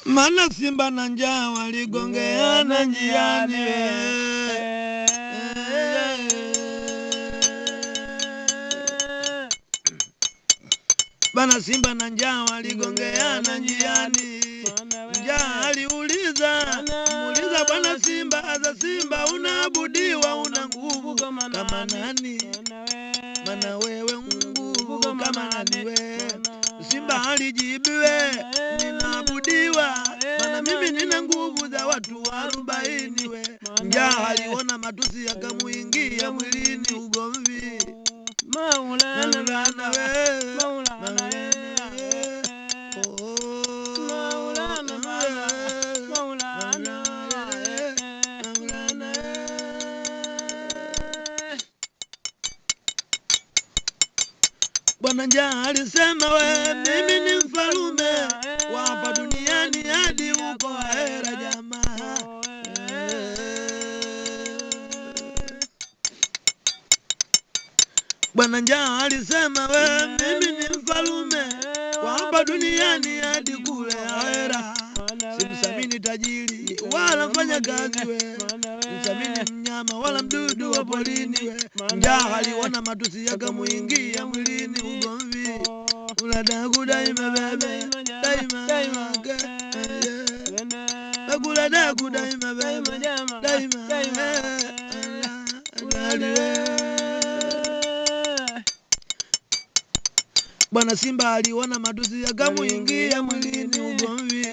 Mana simba na njaa waligongeana njiani. Bana simba na njaa waligongeana njiani. Njaa aliuliza, muuliza bwana simba, aza simba unaabudiwa una nguvu kama nani? Mana wewe nguvu kama nani we? Simba alijibiwe, ninaabudiwa, mana mimi nina nguvu za watu 40 we. Njaa aliona matusi yakamuingia mwilini ugomvi. Maulana we, Maulana Bwana njaa alisema we, mimi ni mfalume wa hapa duniani hadi huko ahera jamaa. Bwana njaa alisema we, mimi ni mfalume wa hapa duniani hadi kule ahera. Simsamini tajiri wala mfanya kazi we, simsamini mnyama wala mdudu wa polini we. Njaa aliona matusi yakamuingia mwilini ugomvi. Uladaku daima bebe, daima Uladaku daima bebe, daima Bwana simba aliona matusi yakamuingia mwilini ugomvi.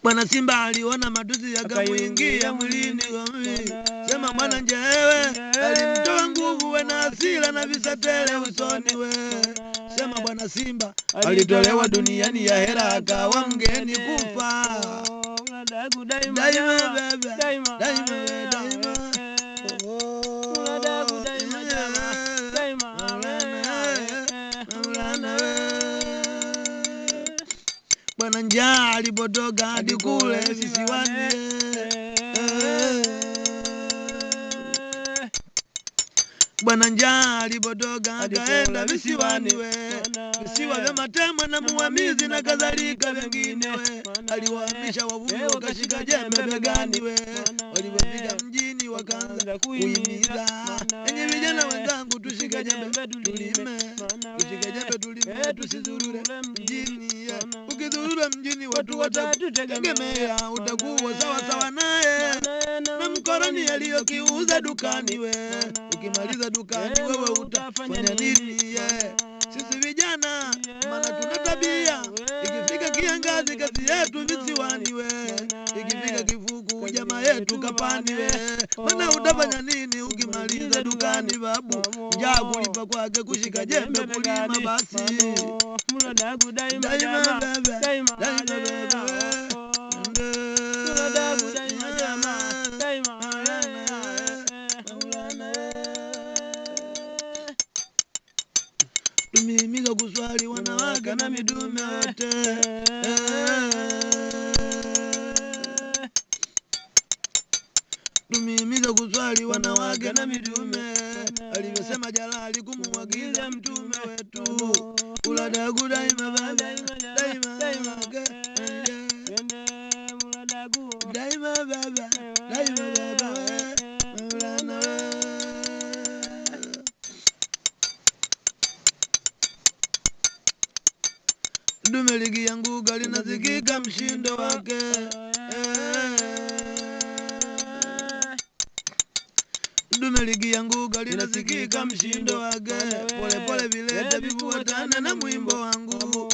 Bwana simba aliona matusi yakamuingia mwilini ugomvi. Sema mwana njewe, alimtoa nguvu we na hasira na visa tele usoni we. Sema bwana simba, alitolewa duniani ya hera akawa mgeni kufa. Daima bebe, daima Bwana njaa alipotoka hadi kule visiwani. Bwana njaa alipotoka akaenda visiwani we. Visiwa vya Matemwe na Muhamizi na kadhalika vingine we. Aliwahamisha wavuvi wakashika jembe begani we. Walipofika mjini wakaanza kuhimiza, enyi vijana wenzangu tushike jembe tulime. Tushike jembe tulime tusizurure mjini. Ukizurura mjini watu watakutegemea, utakuwa sawa naye na mkoroni aliyokiuza dukani we. Ukimaliza dukani wewe utafanya nini? Sisi vijana maana tuna tabia, ikifika kiangazi kazi yetu visiwani we. Ikifika kifuku jamaa yetu kapani we. Maana utafanya nini ukimaliza dukani babu? Njaa kulipa kwake kushika jembe kulima basi. Daima bebe, daima bebe Tumihimiza kuswali wanawake na midume wote. Tumihimiza kuswali wanawake na midume. Alivyosema Jalali kumwagiza mtume wetu. Uladaku daima bebe, daima bebe Dume likianguka linazikika mshindo wake. Dume likianguka linasikika mshindo wake. Pole pole vilete vifuatane na mwimbo wangu.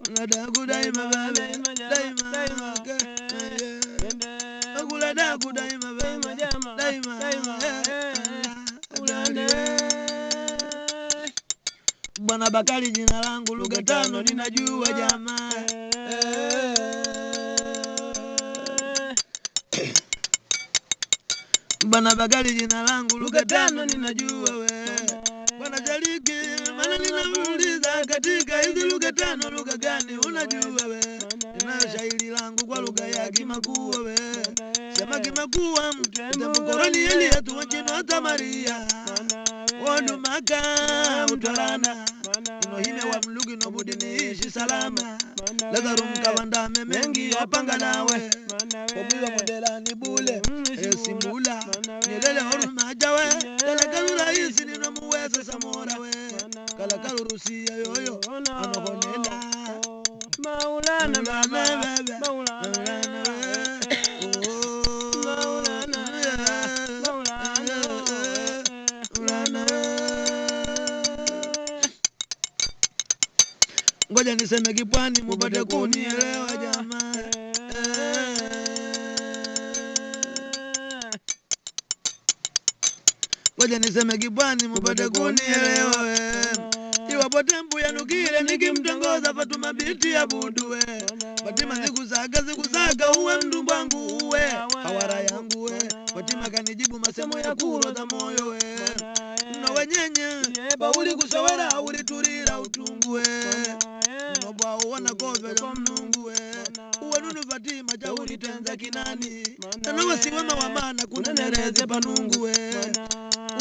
Uladaku daima bebe, daima Uladaku daima bebe, daima Bwana Bakari jina langu, lugha 5 ninajua jamaa. Bwana Bakari jina langu, lugha 5 ninajua we. Bwana Jaliki maana ninauliza, katika hizi lugha 5 lugha gani unajua we? Ninayo shairi langu kwa lugha ya Kimakua we. Sema Kimakua mtende mkoroni Elia tuwachino hata Maria. Odu maka utarana inohime wa mlugi nobudi niishi salama Lazaru mkawandame mengi wapanga nawe Obuwa modela ni bule Simbula Nyelele horu majawe Kalakalu raisi nino muweze samora we Kalakalu rusia yoyo Anokonela Maulana baba Maulana Ngoja niseme kipwani mupate kunielewa jamaa Ngoja niseme kipwani mupate kunielewa we Iwapo tembu yanukile nikimtongoza Fatuma binti ya Budu we Fatima zikusaga uwe mdumbangu uwe Hawara yangu we Fatima kanijibu masemo ya kuroza moyo we Mno wenyenye Bauli kusawera uli turira utungu we Mnoba uwana kobe za mnungu we Uwe nunu Fatima chauli tenza kinani Nana wasiwema wamana kuna nereze panungu we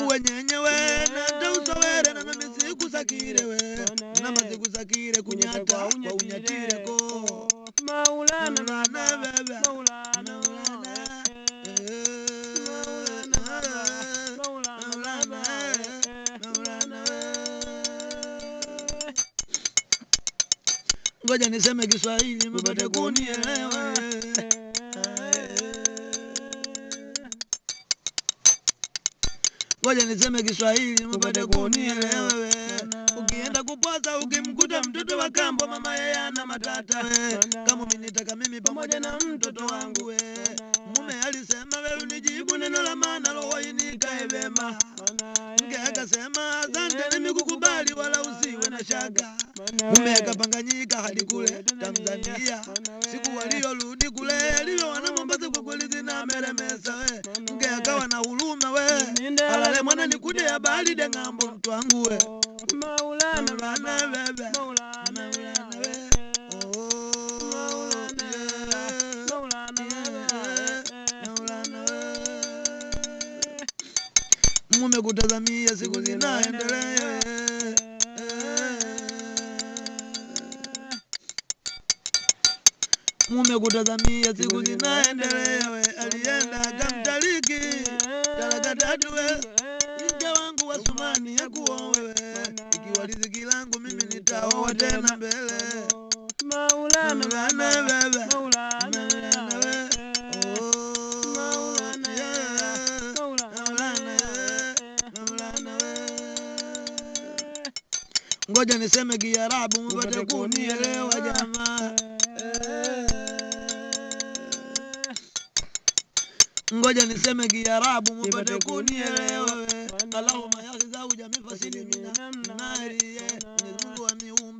Uwe nyenye we Nanda usawere na namisi kusakire we Namasi kusakire kunyata Kwa unyatire ko Maulana bebe Maulana Ngoja niseme Kiswahili mpate kunielewa Ngoja niseme Kiswahili mpate kunielewa Ukienda kupwaza ukimkuta mtoto wa kambo mama yeye ana matata we Kama umenitaka mimi pamoja na mtoto wangu we Mume alisema wewe unijibu neno la maana roho inikae vema Mke akasema asante nimekukubali wala usiwe na shaka Mume akapanganyika hadi kule Tanzania Siku waliorudi kule Lilo wana Mombasa kwa kweli zinameremesa we Mke akawa na huruma we Alale mwana nikude ya bali de ngambo mtu wangu we Maulana Maulana bebe Maulana we Mume kutazamia siku zinaendelea Mume kutazamia siku zinaendelea we Alienda akamtaliki talaka 3 we Mke wangu wa Sumani ya kuowe we Ikiwa riziki langu mimi nitaoa tena mbele Maulana bebe Maulana we Ngoja niseme Kiarabu mpate kunielewa jamaa Ngoja niseme Kiarabu mpate kunielewa Allahumma ya khizau jamii fasili mina nari Mwenyezi Mungu amiu